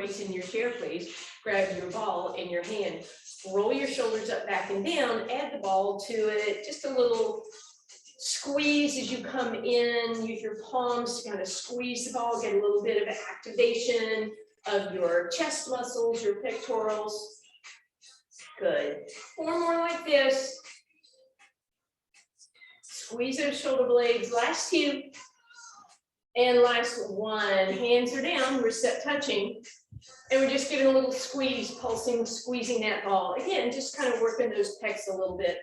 place in your chair, please. Grab your ball in your hand. Roll your shoulders up, back, and down. Add the ball to it. Just a little squeeze as you come in. Use your palms to kind of squeeze the ball. Get a little bit of activation of your chest muscles, your pectorals. Good. 4 more like this. Squeeze those shoulder blades. Last 2. And last 1. Hands are down. We're step touching. And we're just giving a little squeeze, pulsing, squeezing that ball. Again, just kind of working those pecs a little bit.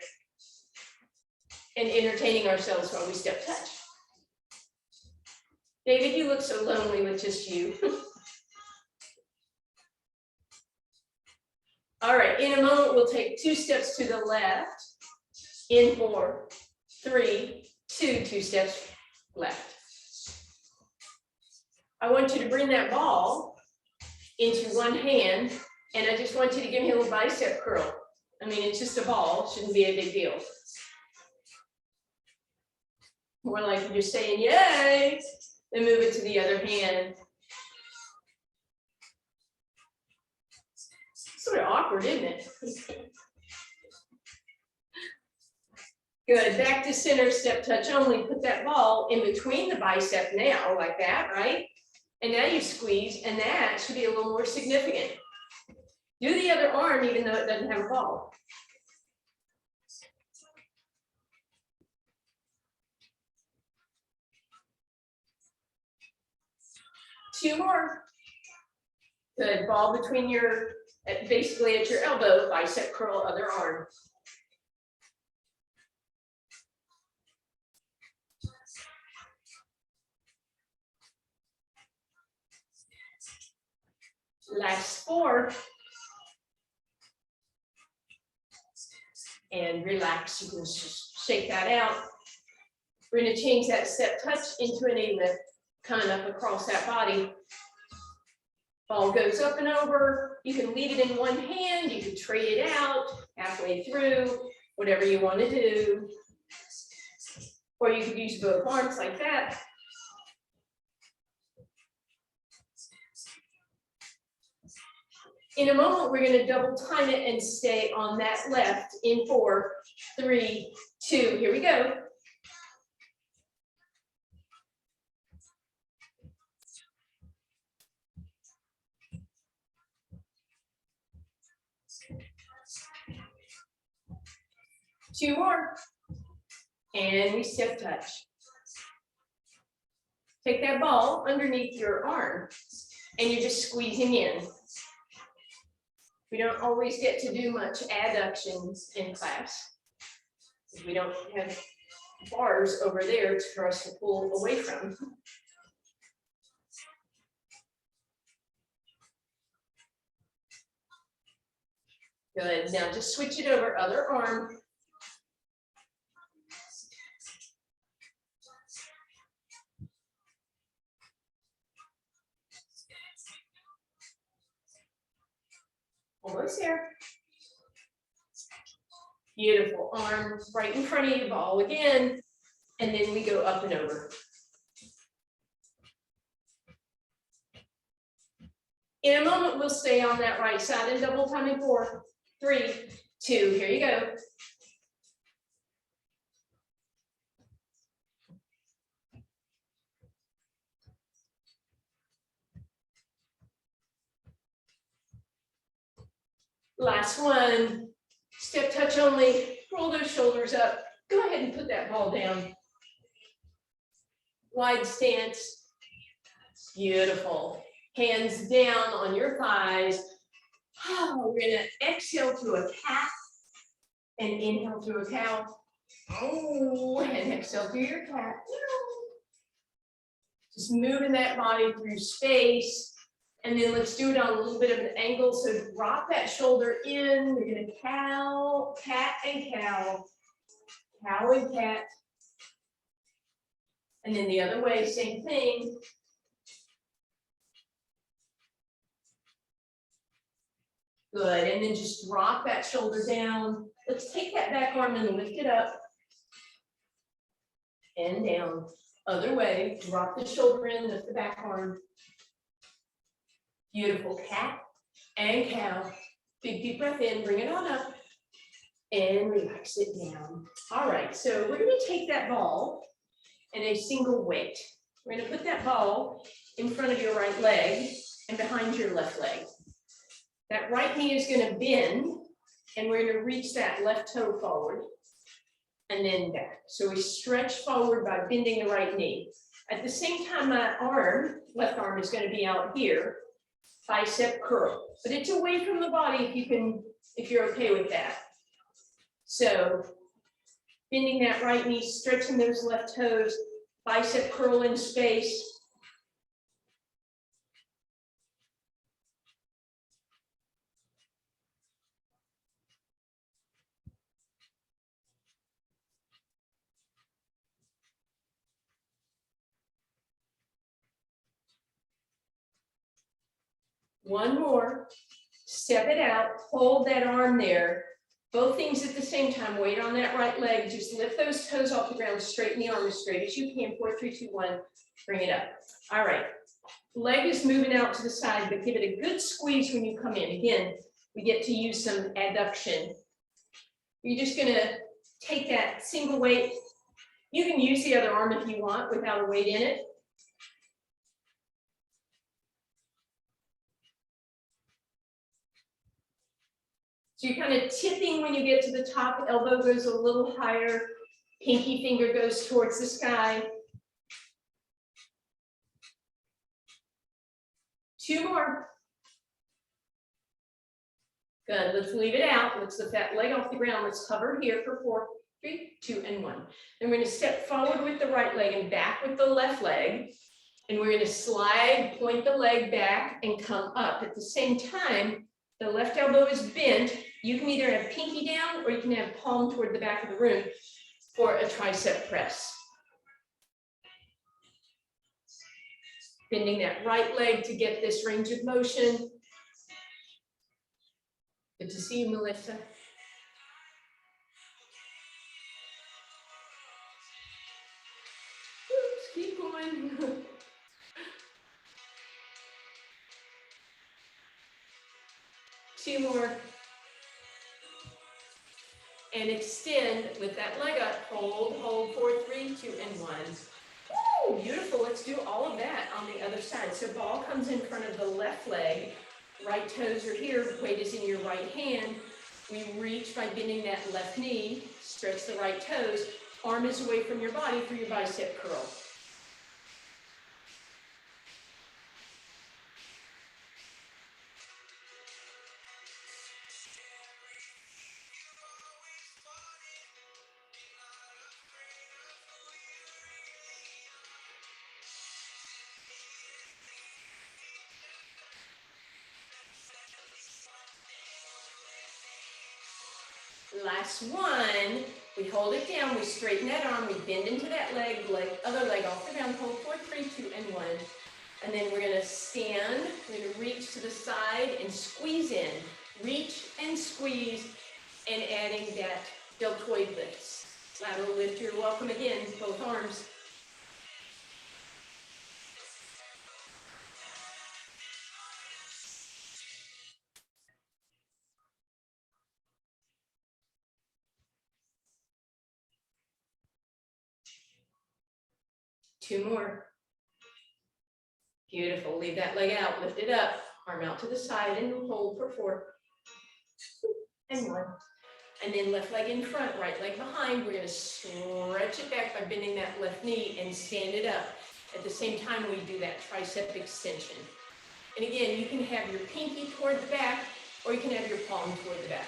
And entertaining ourselves while we step touch. David, you look so lonely with just you. All right, in a moment, we'll take 2 steps to the left. In 4, 3, 2, 2 steps left. I want you to bring that ball into one hand, and I just want you to give me a little bicep curl. I mean, it's just a ball, shouldn't be a big deal. More like you're just saying, yay, then move it to the other hand. Sort of awkward, isn't it? Good, back to center, step touch only. Put that ball in between the bicep now, like that, right? And now you squeeze, and that should be a little more significant. Do the other arm, even though it doesn't have a ball. Two more. Good, ball between your, basically at your elbow, bicep curl, other arm. Last 4. And relax, you can just shake that out. We're going to change that step touch into an A-lift, coming up across that body. Ball goes up and over. You can leave it in one hand, you can trade it out halfway through, whatever you want to do. Or you could use both arms like that. In a moment, we're going to double time it and stay on that left in 4, 3, 2. Here we go. Two more. And we step touch. Take that ball underneath your arm and you're just squeezing in. We don't always get to do much adductions in class. We don't have bars over there for us to pull away from. Good, now just switch it over, other arm. Almost there. Beautiful, arm right in front of you, ball again, and then we go up and over. In a moment, we'll stay on that right side and double time in 4, 3, 2, here you go. Last one, step touch only, roll those shoulders up. Go ahead and put that ball down. Wide stance, beautiful. Hands down on your thighs. Oh, we're gonna exhale to a cat and inhale to a cow. Oh, and exhale to your cat. Just moving that body through space. And then let's do it on a little bit of an angle. So drop that shoulder in. We're gonna cow, cat and cow, cow and cat. And then the other way, same thing. Good, and then just drop that shoulder down. Let's take that back arm and lift it up. And down. Other way, drop the shoulder in, lift the back arm. Beautiful, cat and cow. Big deep breath in, bring it on up and relax it down. All right, so we're gonna take that ball and a single weight. We're gonna put that ball in front of your right leg and behind your left leg. That right knee is gonna bend and we're gonna reach that left toe forward and then back. So we stretch forward by bending the right knee. At the same time, my arm, left arm is gonna be out here, bicep curl, but it's away from the body if you're okay with that. So bending that right knee, stretching those left toes, bicep curl in space. One more, step it out, hold that arm there. Both things at the same time, weight on that right leg, just lift those toes off the ground, straighten the arm as straight as you can, 4, 3, 2, 1, bring it up. All right, leg is moving out to the side, but give it a good squeeze when you come in. Again, we get to use some adduction. You're just gonna take that single weight. You can use the other arm if you want without a weight in it. So you're kind of tipping when you get to the top, elbow goes a little higher, pinky finger goes towards the sky. 2 more. Good, let's leave it out. Let's lift that leg off the ground. Let's hover here for 4, 3, 2, and 1. Then we're gonna step forward with the right leg and back with the left leg. And we're gonna slide, point the leg back and come up. At the same time, the left elbow is bent. You can either have pinky down or you can have palm toward the back of the room for a tricep press. Bending that right leg to get this range of motion. Good to see you, Melissa. Oops, keep going. 2 more. And extend, lift that leg up, hold, 4, 3, 2, and 1. Woo, beautiful, let's do all of that on the other side. So ball comes in front of the left leg, right toes are here, weight is in your right hand. We reach by bending that left knee, stretch the right toes, arm is away from your body for your bicep curl. Last one, we hold it down, we straighten that arm, we bend into that leg, other leg off the ground, hold 4, 3, 2, and 1. And then we're gonna stand, we're gonna reach to the side and squeeze in. Reach and squeeze, and adding that deltoid lifts. Lateral lift, you're welcome again, both arms. Two more. Beautiful, leave that leg out, lift it up, arm out to the side and hold for 4, 2, and 1. And then left leg in front, right leg behind. We're gonna stretch it back by bending that left knee and stand it up. At the same time, we do that tricep extension. And again, you can have your pinky toward the back or you can have your palm toward the back.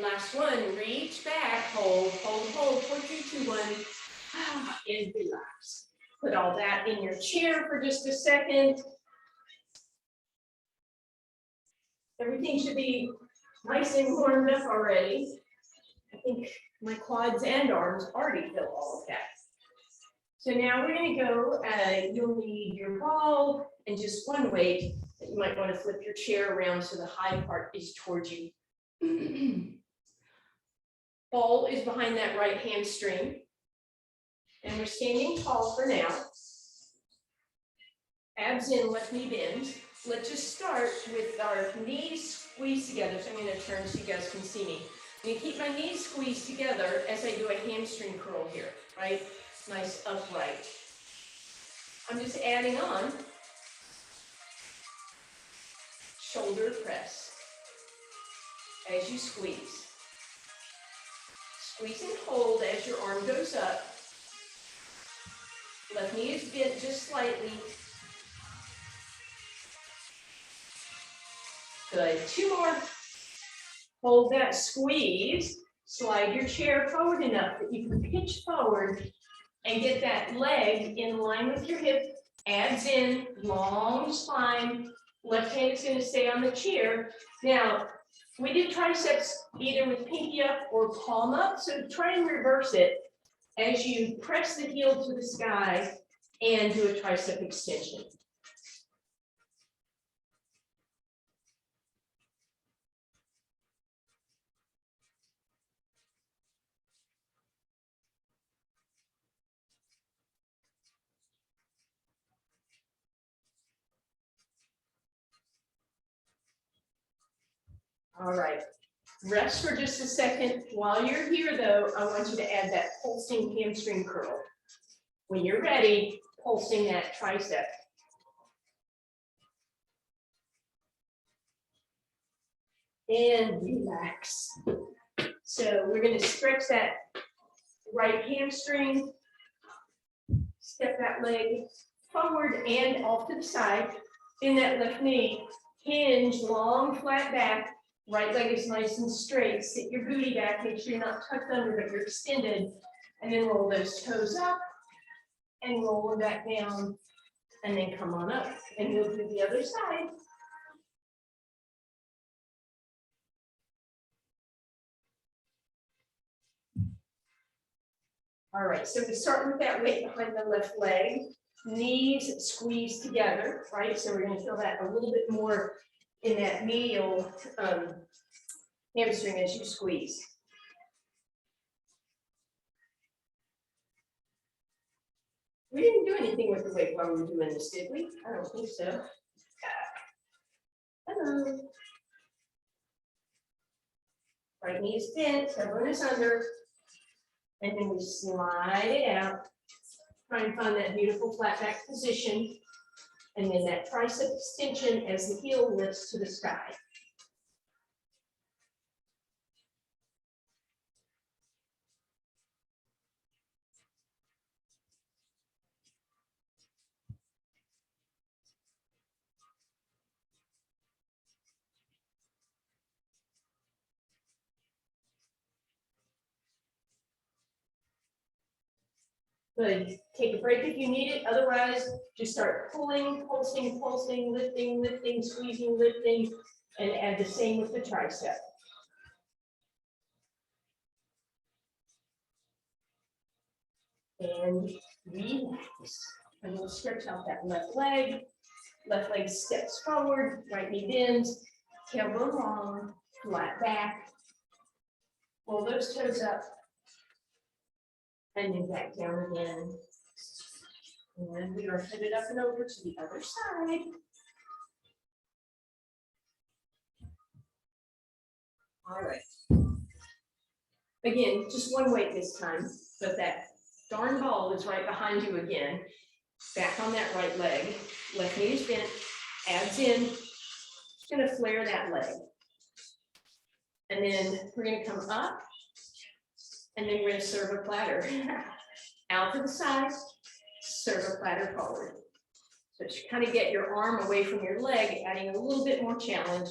Last one, reach back, hold, 4, 3, 2, 1, and relax. Put all that in your chair for just a second. Everything should be nice and warmed up already. I think my quads and arms already feel all of that. So now we're gonna go, you'll need your ball and just one weight. that you might want to flip your chair around so the high part is towards you. Ball is behind that right hamstring. And we're standing tall for now. Abs in, left knee bends. Let's just start with our knees squeezed together. So I'm going to turn so you guys can see me. I'm going to keep my knees squeezed together as I do a hamstring curl here, right? Nice upright. I'm just adding on shoulder press as you squeeze. Squeeze and hold as your arm goes up. Left knee is bent just slightly. Good. 2 more. Hold that squeeze. Slide your chair forward enough that you can pitch forward and get that leg in line with your hip. Abs in, long spine. Left hand is going to stay on the chair. Now, we did triceps either with pinky up or palm up, so try and reverse it as you press the heel to the sky and do a tricep extension. All right, rest for just a second. While you're here though, I want you to add that pulsing hamstring curl. When you're ready, pulsing that tricep. And relax. So we're going to stretch that right hamstring, step that leg forward and off to the side. In that left knee, hinge, long, flat back. Right leg is nice and straight. Sit your booty back. Make sure you're not tucked under, but you're extended. And then roll those toes up and roll them back down. And then come on up. And we'll do the other side. All right, so we start with that weight behind the left leg. Knees squeeze together, right? So we're going to feel that a little bit more in that medial hamstring as you squeeze. We didn't do anything with the weight while we were doing this, did we? I don't think so. Hello. Right knee is bent, elbow is under, and then we slide it out. Try and find that beautiful flat back position. And then that tricep extension as the heel lifts to the sky. Good. Take a break if you need it. Otherwise, just start pulling, pulsing, pulsing, lifting, lifting, squeezing, lifting, and add the same with the tricep. And relax. And we'll stretch out that left leg. Left leg steps forward, right knee bends, tailbone long, flat back. Roll those toes up. And then back down again. And we are headed up and over to the other side. All right. Again, just one weight this time, but that darn ball is right behind you again. Back on that right leg. Left knee is bent, abs in. Just gonna flare that leg. And then we're gonna come up. And then we're going to serve a platter. Out to the side, serve a platter forward. So you kind of get your arm away from your leg, adding a little bit more challenge.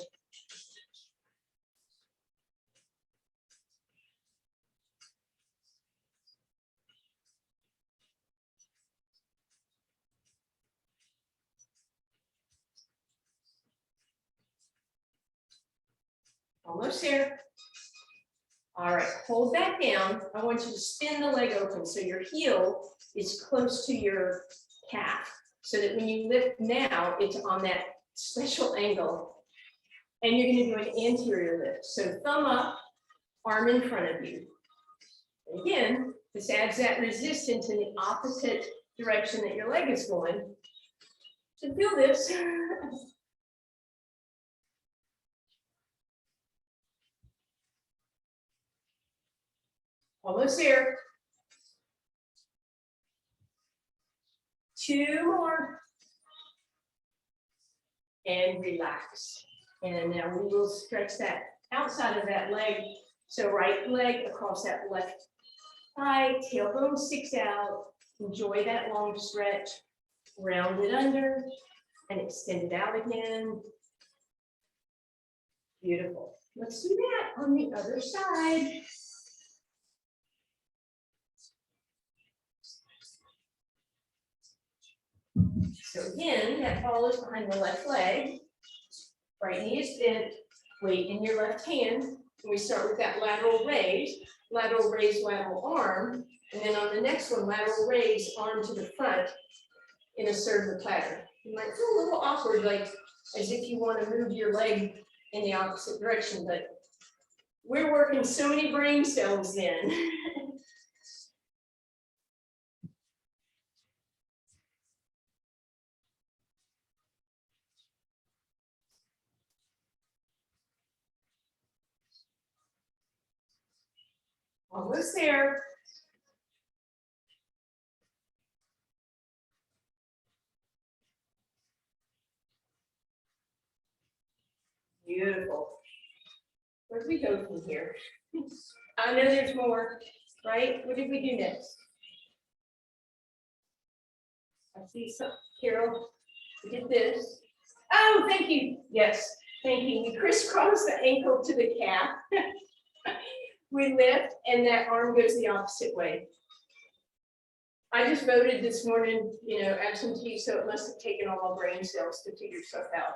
Almost there. All right, hold that down. I want you to spin the leg open so your heel is close to your calf, so that when you lift now, it's on that special angle. And you're going to do an anterior lift. So thumb up, arm in front of you. And again, this adds that resistance in the opposite direction that your leg is going. So feel this. Almost there. 2 more. And relax. And now we will stretch that outside of that leg. So right leg across that left thigh, tailbone sticks out. Enjoy that long stretch. Round it under and extend it out again. Beautiful. Let's do that on the other side. So again, that ball is behind the left leg. Right knee is bent, weight in your left hand. And we start with that lateral raise, lateral arm. And then on the next one, lateral raise, arm to the front in a circular pattern. You might feel a little awkward, like as if you want to move your leg in the opposite direction, but we're working so many brain cells then. Almost there. Beautiful. Where do we go from here? I know there's more, right? What did we do next? I see some, Carol, we did this. Oh, thank you. Yes, thank you. We crisscross the ankle to the calf. We lift and that arm goes the opposite way. I just voted this morning, you know, absentee, so it must have taken all my brain cells to figure stuff out.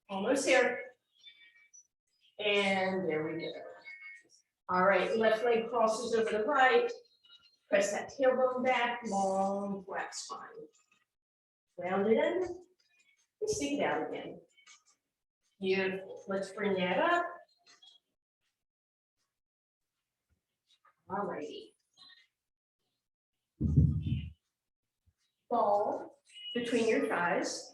Almost there. And there we go. All right, left leg crosses over the right. Press that tailbone back, long, flat spine. Round it in, and stick it out again. Beautiful. Let's bring that up. All righty. Ball between your thighs.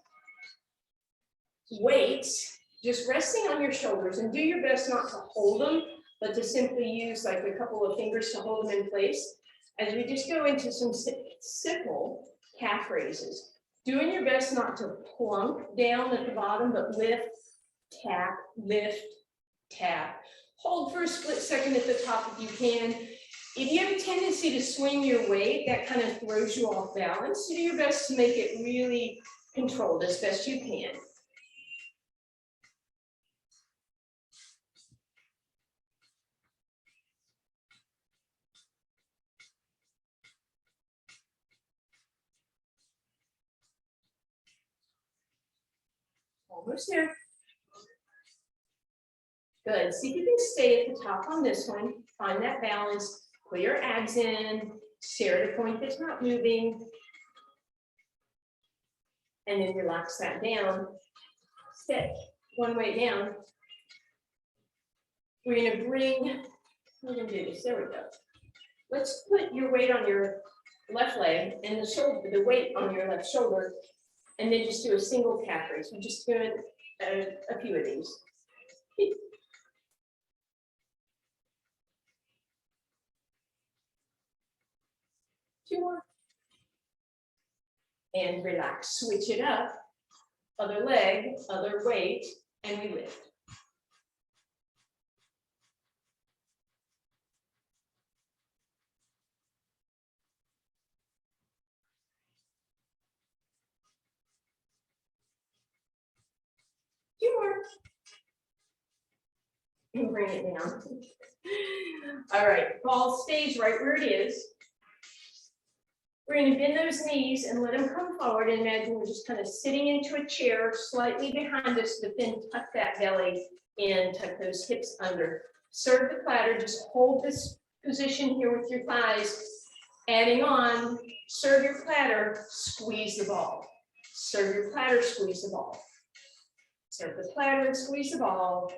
Weights, just resting on your shoulders, and do your best not to hold them, but to simply use like a couple of fingers to hold them in place. As we just go into some simple calf raises, doing your best not to plunk down at the bottom, but lift, tap, hold for a split second at the top if you can. If you have a tendency to swing your weight, that kind of throws you off balance. So do your best to make it really controlled as best you can. Almost there. Good. See if you can stay at the top on this one. Find that balance. Put your abs in. Stare at a point that's not moving. And then relax that down. Sit one way down. We're going to bring, we're going to do this. There we go. Let's put your weight on your left leg and the shoulder, the weight on your left shoulder, and then just do a single calf raise. We're just doing a few of these. 2 more. And relax. Switch it up. Other leg, other weight, and we lift. Two more. And bring it down. All right, ball stays right where it is. We're going to bend those knees and let them come forward, and imagine we're just kind of sitting into a chair slightly behind us, but then tuck that belly in, tuck those hips under. Serve the platter, just hold this position here with your thighs, adding on, serve your platter, squeeze the ball. Serve your platter, squeeze the ball. Serve the platter and squeeze the ball.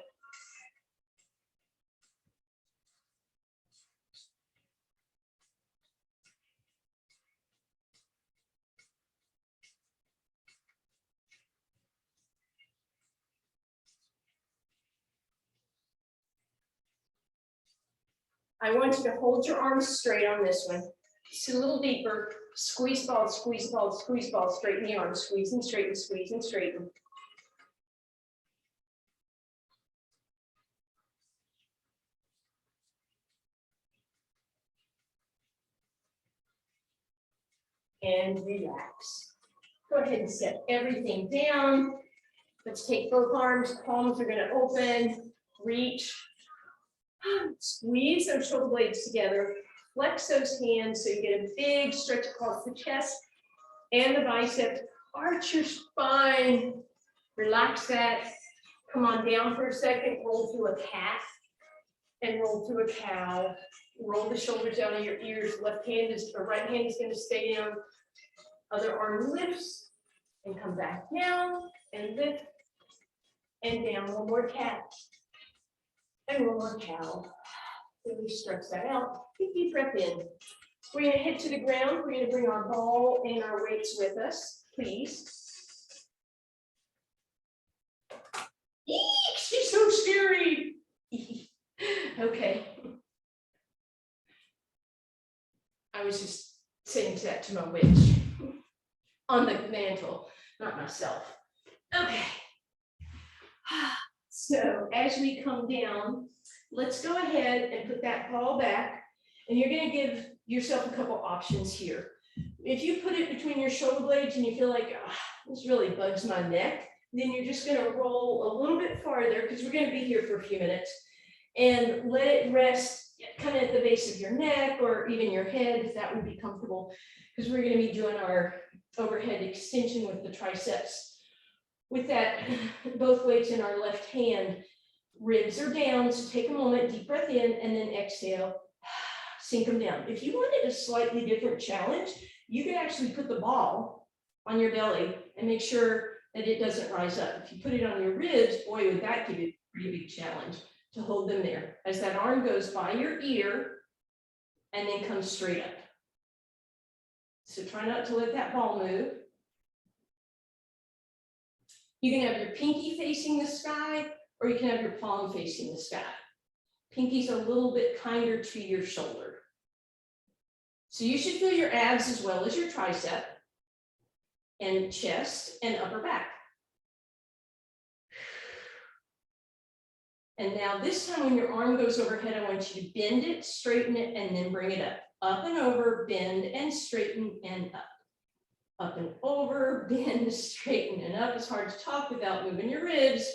I want you to hold your arms straight on this one. Just a little deeper. Squeeze ball, squeeze ball, squeeze ball. Straighten the arms. Squeeze and straighten, squeeze and straighten. And relax. Go ahead and set everything down. Let's take both arms. Palms are going to open. Reach. Squeeze those shoulder blades together. Flex those hands so you get a big stretch across the chest and the biceps. Arch your spine. Relax that. Come on down for a second. Roll through a cat and roll through a cow. Roll the shoulders down on your ears. Left hand is, or right hand is going to stay down. Other arm lifts and come back down and lift and down. One more cat and one more cow. Really stretch that out. Take a deep breath in. We're going to head to the ground. We're going to bring our ball and our weights with us, please. Eek, she's so scary. Okay. I was just saying that to my witch on the mantle, not myself. Okay. So as we come down, let's go ahead and put that ball back, and you're going to give yourself a couple options here. If you put it between your shoulder blades and you feel like, oh, this really bugs my neck, then you're just going to roll a little bit farther, because we're going to be here for a few minutes, and let it rest kind of at the base of your neck or even your head, if that would be comfortable, because we're going to be doing our overhead extension with the triceps. With that, both weights in our left hand, ribs are down, so take a moment, deep breath in, and then exhale, sink them down. If you wanted a slightly different challenge, you could actually put the ball on your belly and make sure that it doesn't rise up. If you put it on your ribs, boy, would that give you a pretty big challenge to hold them there as that arm goes by your ear and then comes straight up. So try not to let that ball move. You can have your pinky facing the sky, or you can have your palm facing the sky. Pinky's a little bit kinder to your shoulder. So you should feel your abs as well as your tricep and chest and upper back. And now this time when your arm goes overhead, I want you to bend it, straighten it, and then bring it up. Up and over, bend and straighten and up. Up and over, bend, straighten and up. It's hard to talk without moving your ribs.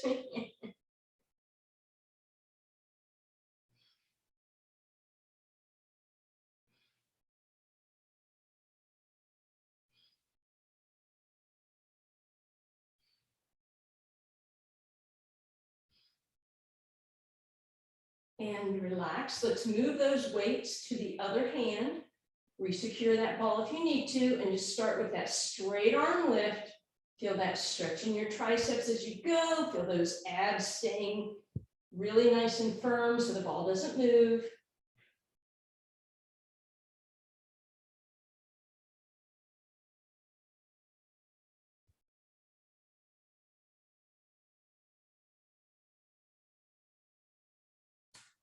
And relax. Let's move those weights to the other hand. Resecure that ball if you need to, and just start with that straight arm lift. Feel that stretch in your triceps as you go. Feel those abs staying really nice and firm so the ball doesn't move.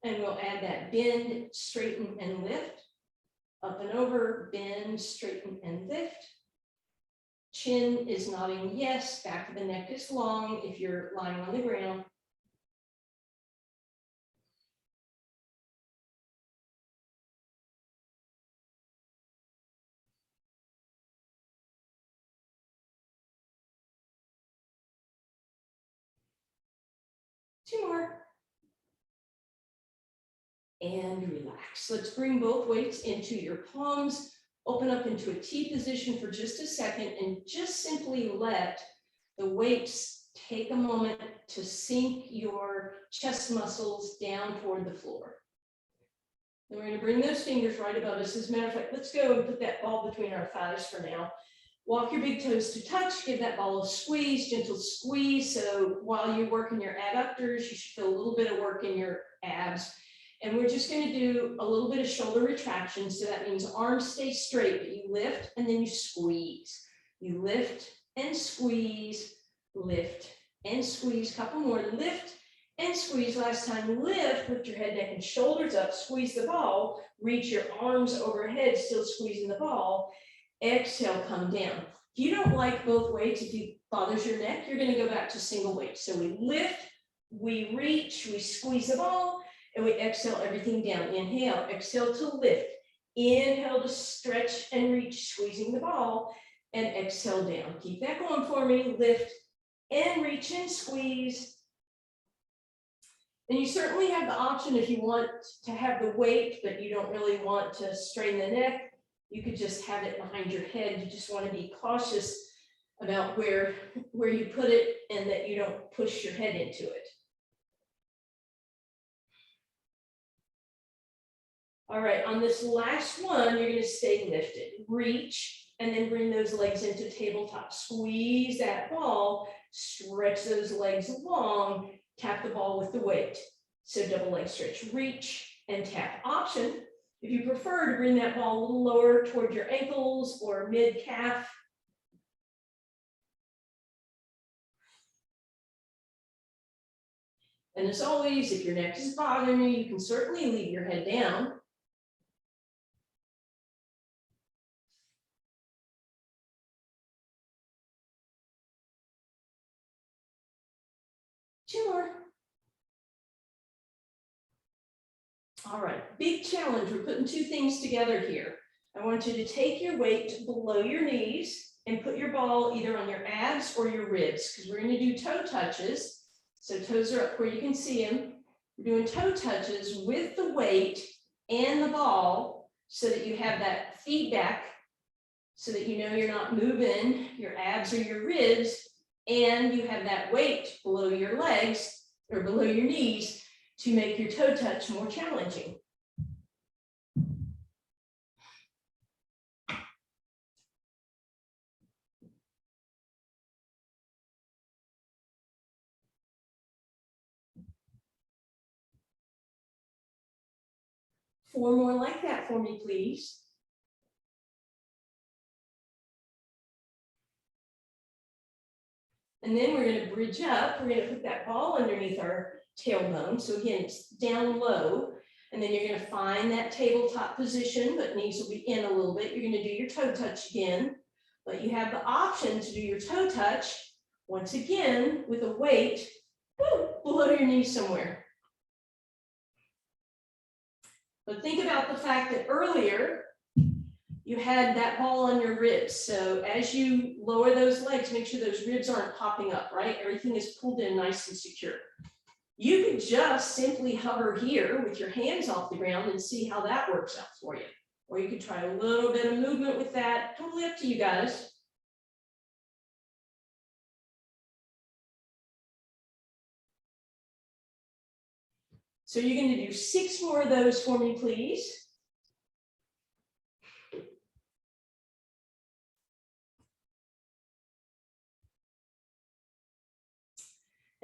And we'll add that bend, straighten, and lift. Up and over, bend, straighten, and lift. Chin is nodding yes, back of the neck is long if you're lying on the ground. Two more. And relax. Let's bring both weights into your palms. Open up into a T position for just a second and just simply let the weights take a moment to sink your chest muscles down toward the floor. And we're going to bring those fingers right above us. As a matter of fact, let's go and put that ball between our thighs for now. Walk your big toes to touch, give that ball a squeeze, gentle squeeze. So while you're working your adductors, you should feel a little bit of work in your abs. And we're just going to do a little bit of shoulder retraction. So that means arms stay straight, but you lift and then you squeeze. You lift and squeeze, lift and squeeze. Couple more, lift and squeeze. Last time, lift, lift your head, neck, and shoulders up, squeeze the ball, reach your arms overhead, still squeezing the ball. Exhale, come down. If you don't like both weights, if it bothers your neck, you're going to go back to single weight. So we lift, we reach, we squeeze the ball, and we exhale everything down. Inhale, exhale to lift. Inhale to stretch and reach, squeezing the ball, and exhale down. Keep that going for me. Lift and reach and squeeze. And you certainly have the option if you want to have the weight, but you don't really want to strain the neck. You could just have it behind your head. You just want to be cautious about where you put it and that you don't push your head into it. All right, on this last one, you're going to stay lifted. Reach, and then bring those legs into tabletop. Squeeze that ball, stretch those legs long, tap the ball with the weight. So double leg stretch, reach and tap. Option, if you prefer to bring that ball a little lower toward your ankles or mid-calf. And as always, if your neck is bothering you, you can certainly leave your head down. Two more. All right, big challenge. We're putting two things together here. I want you to take your weight below your knees and put your ball either on your abs or your ribs, because we're going to do toe touches. So toes are up where you can see them. We're doing toe touches with the weight and the ball so that you have that feedback, so that you know you're not moving your abs or your ribs, and you have that weight below your legs or below your knees to make your toe touch more challenging. Four more like that for me, please. And then we're going to bridge up. We're going to put that ball underneath our tailbone. So again, it's down low. And then you're going to find that tabletop position, but knees will be in a little bit. You're going to do your toe touch again. But you have the option to do your toe touch, once again, with a weight below your knee somewhere. But think about the fact that earlier, you had that ball on your ribs. So as you lower those legs, make sure those ribs aren't popping up, right? Everything is pulled in nice and secure. You could just simply hover here with your hands off the ground and see how that works out for you. Or you could try a little bit of movement with that. Totally up to you guys. So you're going to do 6 more of those for me, please.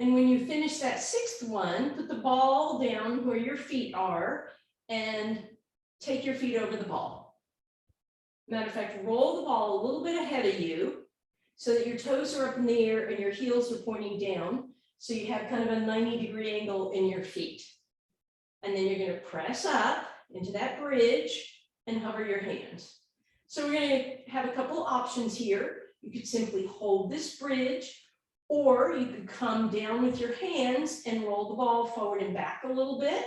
And when you finish that 6th one, put the ball down where your feet are and take your feet over the ball. Matter of fact, roll the ball a little bit ahead of you so that your toes are up in the air and your heels are pointing down. So you have kind of a 90-degree angle in your feet. And then you're going to press up into that bridge and hover your hands. So we're going to have a couple options here. You could simply hold this bridge, or you could come down with your hands and roll the ball forward and back a little bit.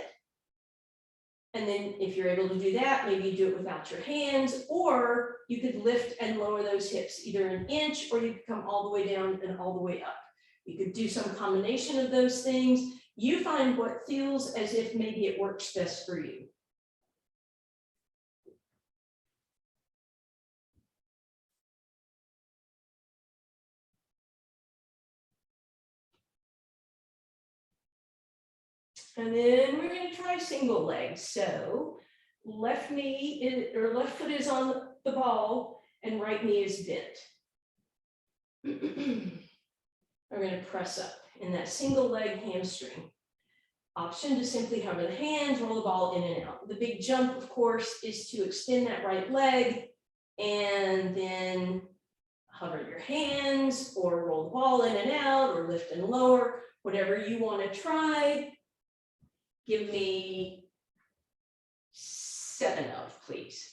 And then if you're able to do that, maybe you do it without your hands, or you could lift and lower those hips either an inch, or you could come all the way down and all the way up. You could do some combination of those things. You find what feels as if maybe it works best for you. And then we're going to try single leg. So left knee is, or left foot is on the ball and right knee is bent. We're going to press up in that single leg hamstring. Option to simply hover the hands, roll the ball in and out. The big jump, of course, is to extend that right leg and then hover your hands or roll the ball in and out or lift and lower, whatever you want to try. Give me 7 of, please.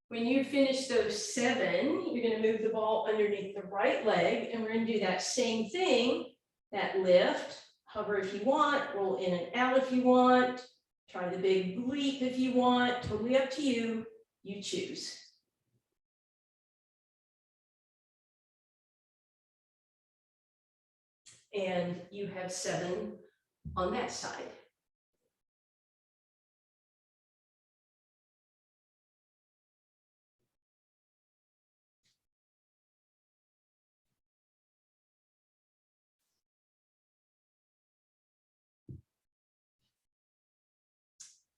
When you finish those 7, you're going to move the ball underneath the right leg, and we're going to do that same thing, that lift, hover if you want, roll in and out if you want, try the big leap if you want, totally up to you, you choose. And you have 7 on that side.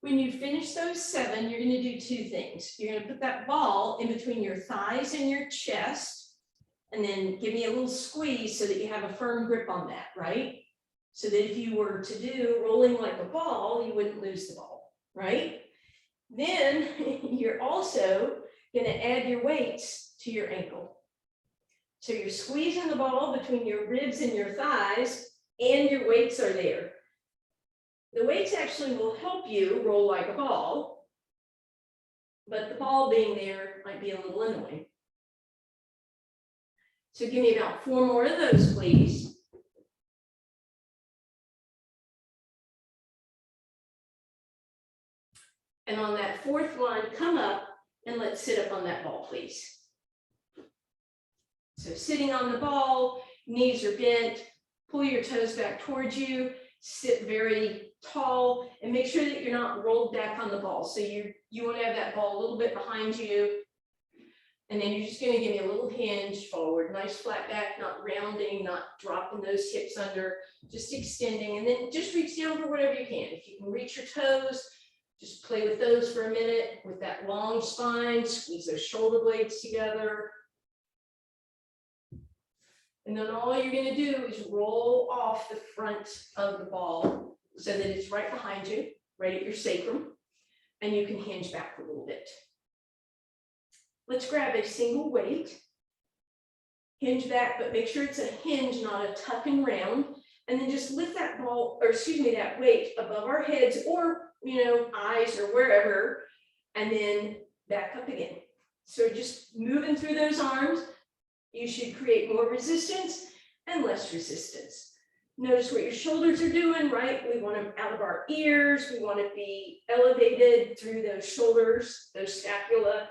When you finish those 7, you're going to do 2 things. You're going to put that ball in between your thighs and your chest, and then give me a little squeeze so that you have a firm grip on that, right? So that if you were to do rolling like a ball, you wouldn't lose the ball, right? Then you're also going to add your weights to your ankle. So you're squeezing the ball between your ribs and your thighs, and your weights are there. The weights actually will help you roll like a ball, but the ball being there might be a little annoying. So give me about 4 more of those, please. And on that 4th one, come up and let's sit up on that ball, please. So sitting on the ball, knees are bent, pull your toes back towards you, sit very tall, and make sure that you're not rolled back on the ball. So you want to have that ball a little bit behind you. And then you're just going to give me a little hinge forward, nice flat back, not rounding, not dropping those hips under, just extending. And then just reach down for whatever you can. If you can reach your toes, just play with those for a minute with that long spine, squeeze those shoulder blades together. And then all you're going to do is roll off the front of the ball so that it's right behind you, right at your sacrum, and you can hinge back a little bit. Let's grab a single weight, hinge back, but make sure it's a hinge, not a tuck and round, and then just lift that ball, or excuse me, that weight above our heads or, eyes or wherever, and then back up again. So just moving through those arms, you should create more resistance and less resistance. Notice what your shoulders are doing, right? We want them out of our ears. We want to be elevated through those shoulders, those scapula.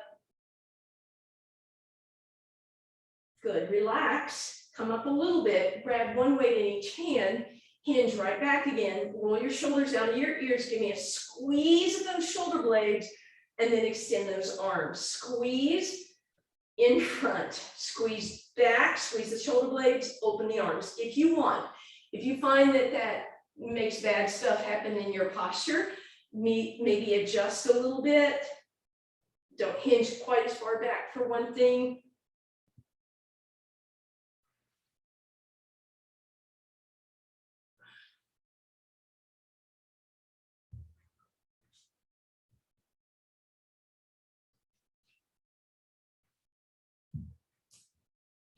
Good, relax, come up a little bit, grab one weight in each hand, hinge right back again, roll your shoulders out of your ears, give me a squeeze of those shoulder blades, and then extend those arms. Squeeze in front, squeeze back, squeeze the shoulder blades, open the arms if you want. If you find that that makes bad stuff happen in your posture, maybe adjust a little bit. Don't hinge quite as far back for one thing.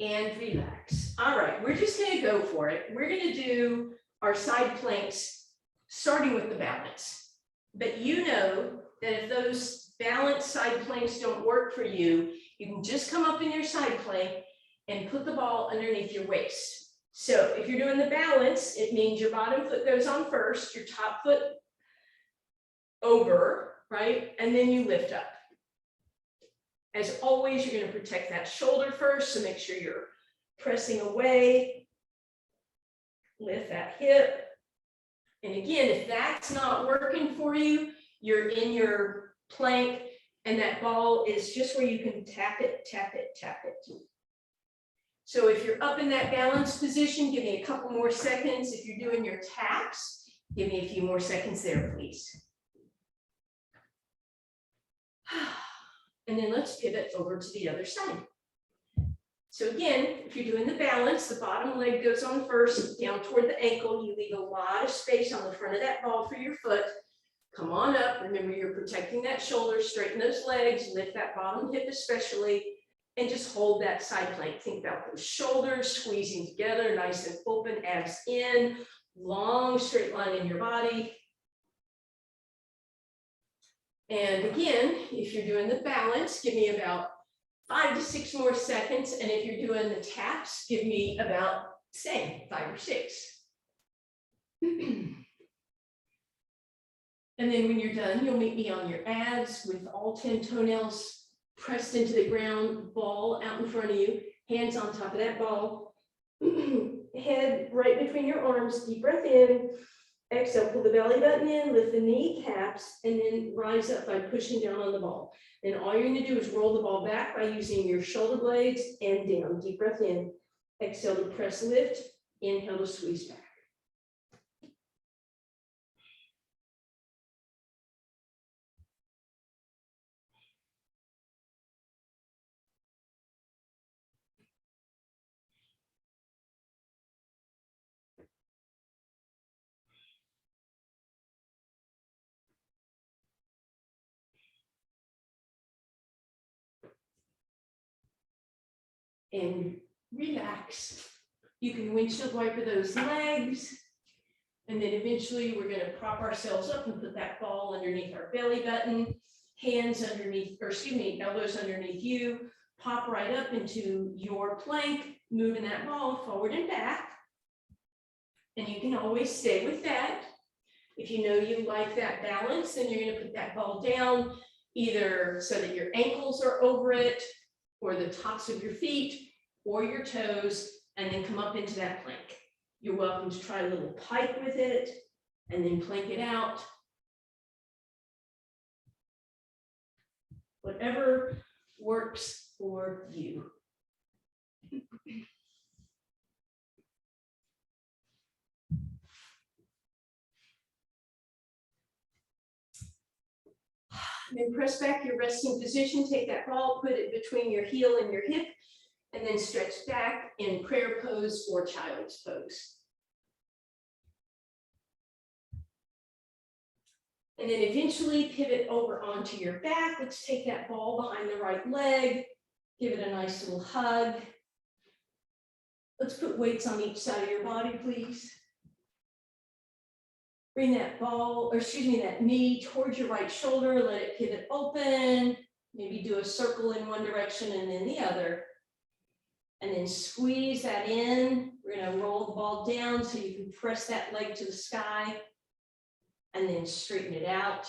And relax. All right, we're just going to go for it. We're going to do our side planks starting with the balance. But you know that if those balanced side planks don't work for you, you can just come up in your side plank and put the ball underneath your waist. So if you're doing the balance, it means your bottom foot goes on first, your top foot over, right? And then you lift up. As always, you're going to protect that shoulder first, so make sure you're pressing away. Lift that hip. And again, if that's not working for you, you're in your plank and that ball is just where you can tap it, tap it, tap it. So if you're up in that balanced position, give me a couple more seconds. If you're doing your taps, give me a few more seconds there, please. And then let's pivot over to the other side. So again, if you're doing the balance, the bottom leg goes on first, down toward the ankle. You leave a lot of space on the front of that ball for your foot. Come on up. Remember, you're protecting that shoulder, straighten those legs, lift that bottom hip especially, and just hold that side plank. Think about those shoulders squeezing together, nice and open, abs in, long straight line in your body. And again, if you're doing the balance, give me about 5 to 6 more seconds. And if you're doing the taps, give me about, say, 5 or 6. And then when you're done, you'll meet me on your abs with all 10 toenails pressed into the ground, ball out in front of you, hands on top of that ball, head right between your arms, deep breath in, exhale, pull the belly button in, lift the kneecaps, and then rise up by pushing down on the ball. Then all you're gonna do is roll the ball back by using your shoulder blades and down, deep breath in, exhale to press lift, inhale to squeeze back. And relax. You can windshield wiper those legs. And then eventually we're gonna prop ourselves up and put that ball underneath our belly button, hands underneath, or excuse me, elbows underneath you, pop right up into your plank, moving that ball forward and back. And you can always stay with that. If you know you like that balance, then you're gonna put that ball down, either so that your ankles are over it, or the tops of your feet, or your toes, and then come up into that plank. You're welcome to try a little pike with it, and then plank it out. Whatever works for you. Then press back your resting position, take that ball, put it between your heel and your hip, and then stretch back in prayer pose or child's pose. And then eventually pivot over onto your back. Let's take that ball behind the right leg, give it a nice little hug. Let's put weights on each side of your body, please. Bring that ball, or excuse me, that knee towards your right shoulder, let it pivot open. Maybe do a circle in one direction and then the other. And then squeeze that in. We're gonna roll the ball down so you can press that leg to the sky. And then straighten it out.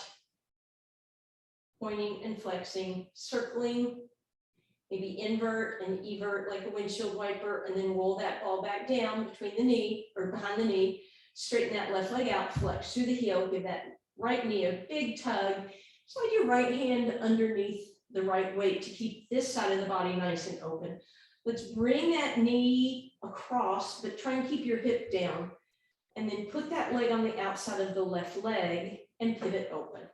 Pointing and flexing, circling. Maybe invert and evert like a windshield wiper, and then roll that ball back down between the knee or behind the knee. Straighten that left leg out, flex through the heel, give that right knee a big tug. Slide your right hand underneath the right weight to keep this side of the body nice and open. Let's bring that knee across, but try and keep your hip down. And then put that leg on the outside of the left leg and pivot open.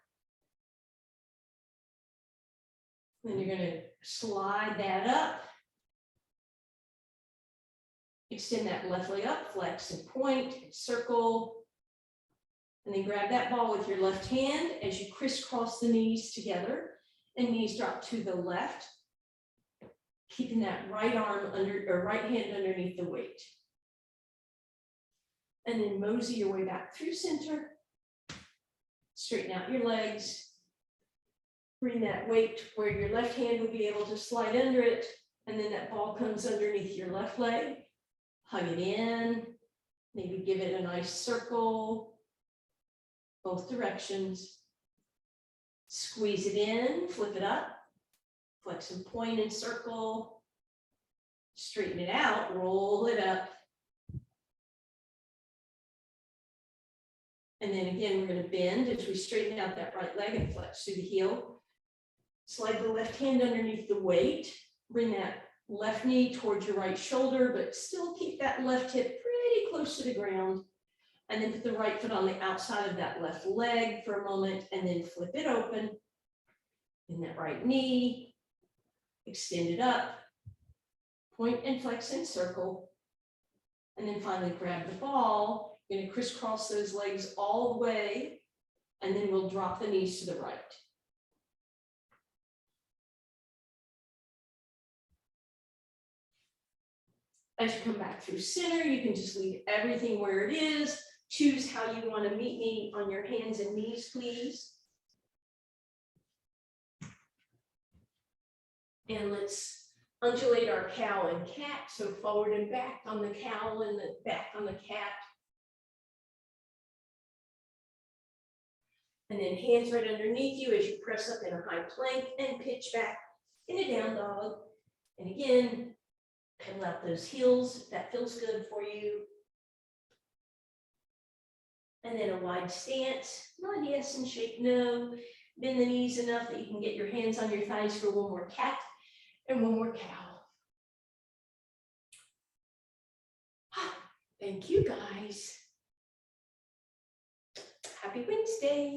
Then you're gonna slide that up. Extend that left leg up, flex and point, and circle. And then grab that ball with your left hand as you crisscross the knees together and knees drop to the left. Keeping that right arm under, or right hand underneath the weight. And then mosey your way back through center. Straighten out your legs. Bring that weight where your left hand will be able to slide under it. And then that ball comes underneath your left leg. Hug it in. Maybe give it a nice circle. Both directions. Squeeze it in, flip it up. Flex and point and circle. Straighten it out, roll it up. And then again, we're going to bend as we straighten out that right leg and flex through the heel. Slide the left hand underneath the weight. Bring that left knee towards your right shoulder, but still keep that left hip pretty close to the ground. And then put the right foot on the outside of that left leg for a moment, and then flip it open. In that right knee, extend it up, point and flex and circle. And then finally grab the ball. You're going to crisscross those legs all the way, and then we'll drop the knees to the right. As you come back through center, you can just leave everything where it is. Choose how you want to meet me on your hands and knees, please. And let's undulate our cow and cat. So forward and back on the cow and the back on the cat. And then hands right underneath you as you press up in a high plank and pitch back in a down dog. And again, pedal out those heels if that feels good for you. And then a wide stance, not yes and shake no. Bend the knees enough that you can get your hands on your thighs for one more cat and one more cow. Thank you guys. Happy Wednesday.